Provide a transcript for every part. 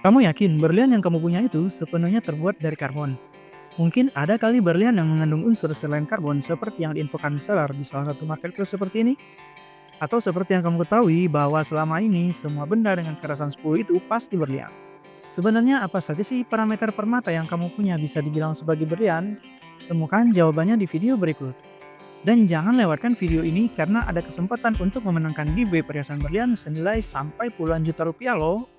Kamu yakin berlian yang kamu punya itu sepenuhnya terbuat dari karbon? Mungkin ada kali berlian yang mengandung unsur selain karbon seperti yang diinfokan seller di salah satu marketplace seperti ini? Atau seperti yang kamu ketahui bahwa selama ini semua benda dengan kerasan 10 itu pasti berlian? Sebenarnya apa saja sih parameter permata yang kamu punya bisa dibilang sebagai berlian? Temukan jawabannya di video berikut. Dan jangan lewatkan video ini karena ada kesempatan untuk memenangkan giveaway perhiasan berlian senilai sampai puluhan juta rupiah loh.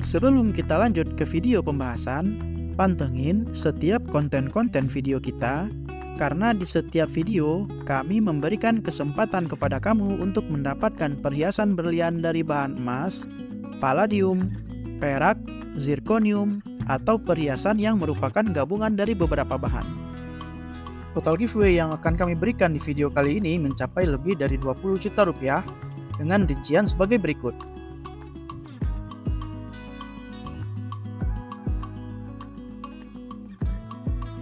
Sebelum kita lanjut ke video pembahasan, pantengin setiap konten-konten video kita, karena di setiap video kami memberikan kesempatan kepada kamu untuk mendapatkan perhiasan berlian dari bahan emas, palladium, perak, zirconium, atau perhiasan yang merupakan gabungan dari beberapa bahan. Total giveaway yang akan kami berikan di video kali ini mencapai lebih dari 20 juta rupiah dengan rincian sebagai berikut.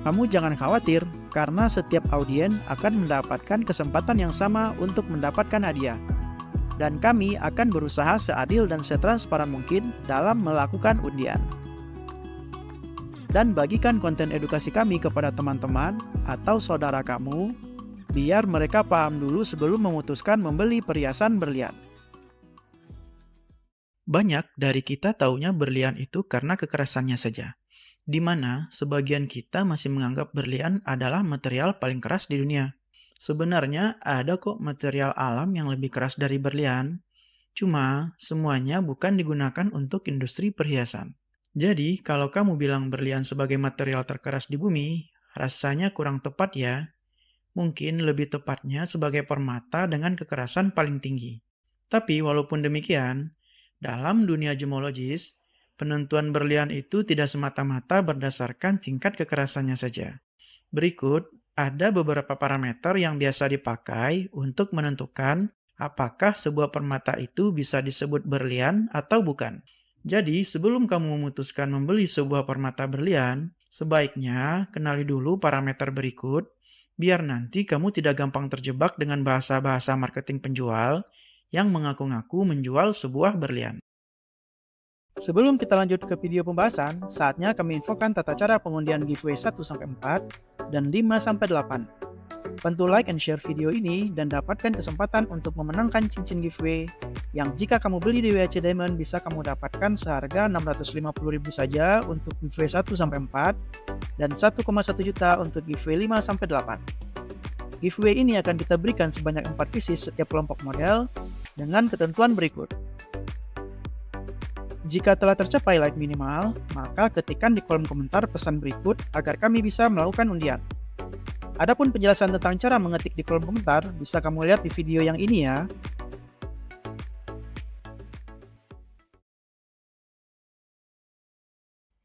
Kamu jangan khawatir, karena setiap audien akan mendapatkan kesempatan yang sama untuk mendapatkan hadiah. Dan kami akan berusaha seadil dan setransparan mungkin dalam melakukan undian. Dan bagikan konten edukasi kami kepada teman-teman atau saudara kamu, biar mereka paham dulu sebelum memutuskan membeli perhiasan berlian. Banyak dari kita taunya berlian itu karena kekerasannya saja, di mana sebagian kita masih menganggap berlian adalah material paling keras di dunia. Sebenarnya ada kok material alam yang lebih keras dari berlian, cuma semuanya bukan digunakan untuk industri perhiasan. Jadi, kalau kamu bilang berlian sebagai material terkeras di bumi, rasanya kurang tepat ya. Mungkin lebih tepatnya sebagai permata dengan kekerasan paling tinggi. Tapi walaupun demikian, dalam dunia gemologis, penentuan berlian itu tidak semata-mata berdasarkan tingkat kekerasannya saja. Berikut, ada beberapa parameter yang biasa dipakai untuk menentukan apakah sebuah permata itu bisa disebut berlian atau bukan. Jadi, sebelum kamu memutuskan membeli sebuah permata berlian, sebaiknya kenali dulu parameter berikut, biar nanti kamu tidak gampang terjebak dengan bahasa-bahasa marketing penjual yang mengaku-ngaku menjual sebuah berlian. Sebelum kita lanjut ke video pembahasan, saatnya kami infokan tata cara pengundian giveaway 1-4 dan 5-8. Bantu like and share video ini dan dapatkan kesempatan untuk memenangkan cincin giveaway yang jika kamu beli di WHC Diamond bisa kamu dapatkan seharga 650.000 saja untuk giveaway 1-4 dan 1,1 juta untuk giveaway 5-8. Giveaway ini akan kita berikan sebanyak 4 pieces setiap kelompok model dengan ketentuan berikut. Jika telah tercapai like minimal, maka ketikkan di kolom komentar pesan berikut agar kami bisa melakukan undian. Adapun penjelasan tentang cara mengetik di kolom komentar bisa kamu lihat di video yang ini ya.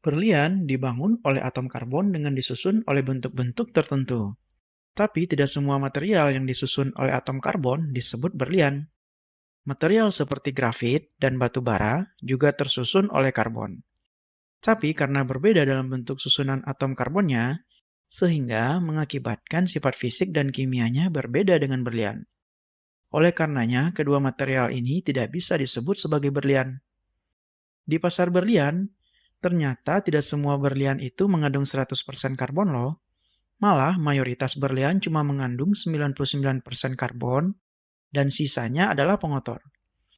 Berlian dibangun oleh atom karbon dengan disusun oleh bentuk-bentuk tertentu. Tapi tidak semua material yang disusun oleh atom karbon disebut berlian. Material seperti grafit dan batu bara juga tersusun oleh karbon. Tapi karena berbeda dalam bentuk susunan atom karbonnya, sehingga mengakibatkan sifat fisik dan kimianya berbeda dengan berlian. Oleh karenanya, kedua material ini tidak bisa disebut sebagai berlian. Di pasar berlian, ternyata tidak semua berlian itu mengandung 100% karbon loh. Malah mayoritas berlian cuma mengandung 99% karbon, dan sisanya adalah pengotor.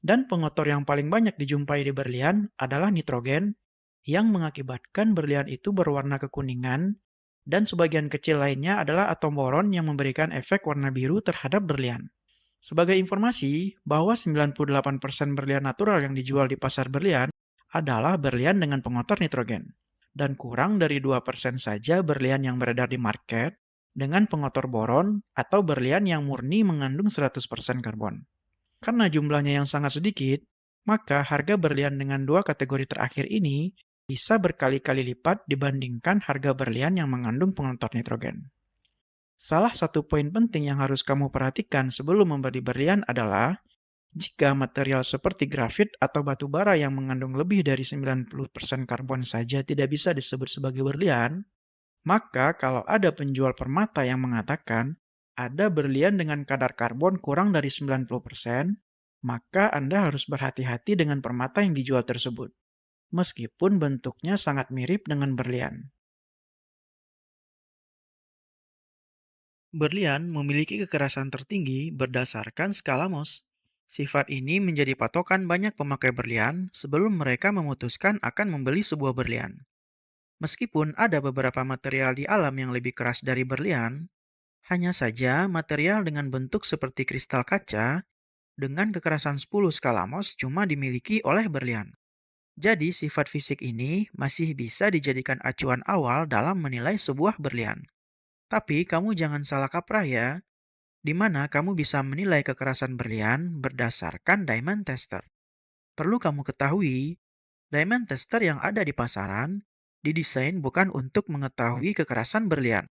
Dan pengotor yang paling banyak dijumpai di berlian adalah nitrogen, yang mengakibatkan berlian itu berwarna kekuningan, dan sebagian kecil lainnya adalah atom boron yang memberikan efek warna biru terhadap berlian. Sebagai informasi, bahwa 98% berlian natural yang dijual di pasar berlian adalah berlian dengan pengotor nitrogen. Dan kurang dari 2% saja berlian yang beredar di market dengan pengotor boron atau berlian yang murni mengandung 100% karbon. Karena jumlahnya yang sangat sedikit, maka harga berlian dengan dua kategori terakhir ini bisa berkali-kali lipat dibandingkan harga berlian yang mengandung pengotor nitrogen. Salah satu poin penting yang harus kamu perhatikan sebelum membeli berlian adalah jika material seperti grafit atau batu bara yang mengandung lebih dari 90% karbon saja tidak bisa disebut sebagai berlian, Maka kalau ada penjual permata yang mengatakan ada berlian dengan kadar karbon kurang dari 90%, maka Anda harus berhati-hati dengan permata yang dijual tersebut, meskipun bentuknya sangat mirip dengan berlian. Berlian memiliki kekerasan tertinggi berdasarkan skala Mohs. Sifat ini menjadi patokan banyak pemakai berlian sebelum mereka memutuskan akan membeli sebuah berlian. Meskipun ada beberapa material di alam yang lebih keras dari berlian, hanya saja material dengan bentuk seperti kristal kaca dengan kekerasan 10 skala Mohs cuma dimiliki oleh berlian. Jadi sifat fisik ini masih bisa dijadikan acuan awal dalam menilai sebuah berlian. Tapi kamu jangan salah kaprah ya, di mana kamu bisa menilai kekerasan berlian berdasarkan diamond tester. Perlu kamu ketahui, diamond tester yang ada di pasaran didesain bukan untuk mengetahui kekerasan berlian,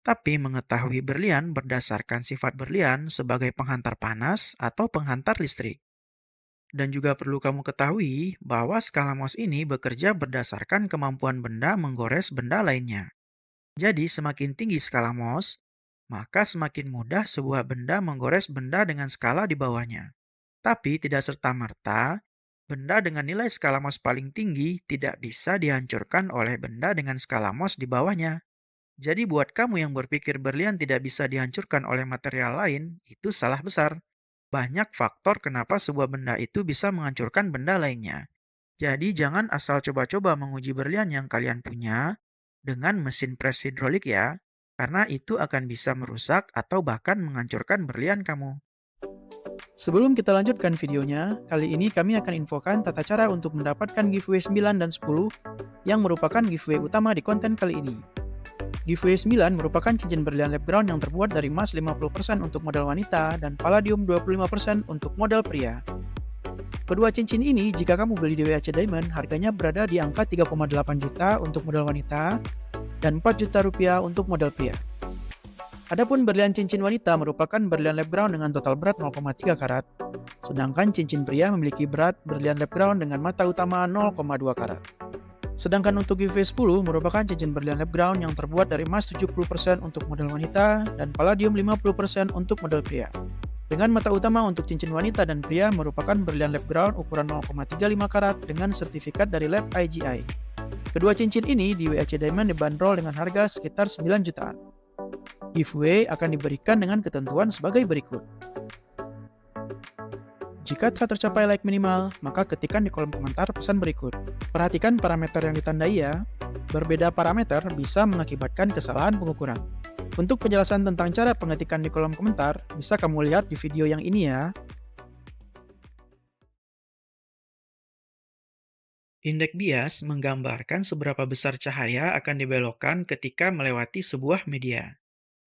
tapi mengetahui berlian berdasarkan sifat berlian sebagai penghantar panas atau penghantar listrik. Dan juga perlu kamu ketahui bahwa skala Mohs ini bekerja berdasarkan kemampuan benda menggores benda lainnya. Jadi semakin tinggi skala Mohs, maka semakin mudah sebuah benda menggores benda dengan skala di bawahnya. Tapi tidak serta-merta, benda dengan nilai skala Mohs paling tinggi tidak bisa dihancurkan oleh benda dengan skala Mohs di bawahnya. Jadi buat kamu yang berpikir berlian tidak bisa dihancurkan oleh material lain, itu salah besar. Banyak faktor kenapa sebuah benda itu bisa menghancurkan benda lainnya. Jadi jangan asal coba-coba menguji berlian yang kalian punya dengan mesin pres hidrolik ya, karena itu akan bisa merusak atau bahkan menghancurkan berlian kamu. Sebelum kita lanjutkan videonya, kali ini kami akan infokan tata cara untuk mendapatkan giveaway 9 dan 10 yang merupakan giveaway utama di konten kali ini. Giveaway 9 merupakan cincin berlian lab ground yang terbuat dari emas 50% untuk model wanita dan palladium 25% untuk model pria. Kedua cincin ini jika kamu beli di WAC Diamond harganya berada di angka 3,8 juta untuk model wanita dan 4 juta rupiah untuk model pria. Adapun berlian cincin wanita merupakan berlian lab ground dengan total berat 0,3 karat, sedangkan cincin pria memiliki berat berlian lab ground dengan mata utama 0,2 karat. Sedangkan untuk giveaway 10 merupakan cincin berlian lab ground yang terbuat dari emas 70% untuk model wanita dan palladium 50% untuk model pria. Dengan mata utama untuk cincin wanita dan pria merupakan berlian lab ground ukuran 0,35 karat dengan sertifikat dari lab IGI. Kedua cincin ini di WAC Diamond dibanderol dengan harga sekitar 9 jutaan. Giveaway akan diberikan dengan ketentuan sebagai berikut. Jika telah tercapai like minimal, maka ketikkan di kolom komentar pesan berikut. Perhatikan parameter yang ditandai ya. Berbeda parameter bisa mengakibatkan kesalahan pengukuran. Untuk penjelasan tentang cara pengetikan di kolom komentar, bisa kamu lihat di video yang ini ya. Indeks bias menggambarkan seberapa besar cahaya akan dibelokkan ketika melewati sebuah media.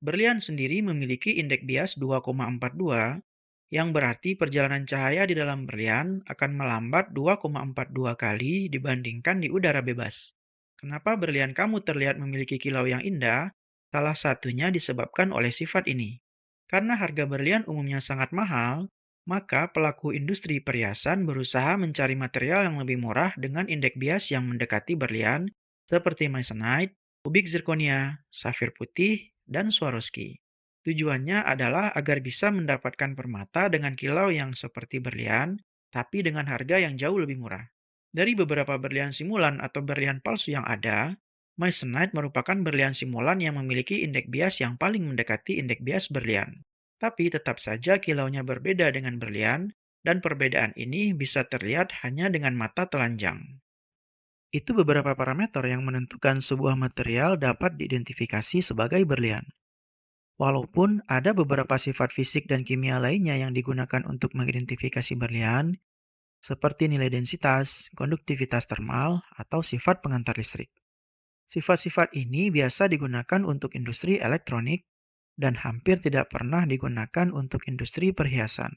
Berlian sendiri memiliki indeks bias 2,42, yang berarti perjalanan cahaya di dalam berlian akan melambat 2,42 kali dibandingkan di udara bebas. Kenapa berlian kamu terlihat memiliki kilau yang indah? Salah satunya disebabkan oleh sifat ini. Karena harga berlian umumnya sangat mahal, maka pelaku industri perhiasan berusaha mencari material yang lebih murah dengan indeks bias yang mendekati berlian, seperti Masonite, kubik zirconia, safir putih, dan Swarovski. Tujuannya adalah agar bisa mendapatkan permata dengan kilau yang seperti berlian, tapi dengan harga yang jauh lebih murah. Dari beberapa berlian simulan atau berlian palsu yang ada, Masonite merupakan berlian simulan yang memiliki indeks bias yang paling mendekati indeks bias berlian. Tapi tetap saja kilaunya berbeda dengan berlian, dan perbedaan ini bisa terlihat hanya dengan mata telanjang. Itu beberapa parameter yang menentukan sebuah material dapat diidentifikasi sebagai berlian. Walaupun ada beberapa sifat fisik dan kimia lainnya yang digunakan untuk mengidentifikasi berlian, seperti nilai densitas, konduktivitas termal, atau sifat pengantar listrik. Sifat-sifat ini biasa digunakan untuk industri elektronik dan hampir tidak pernah digunakan untuk industri perhiasan.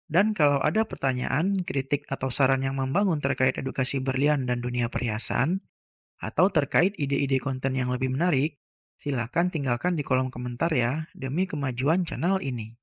Dan kalau ada pertanyaan, kritik, atau saran yang membangun terkait edukasi berlian dan dunia perhiasan, atau terkait ide-ide konten yang lebih menarik, silakan tinggalkan di kolom komentar ya, demi kemajuan channel ini.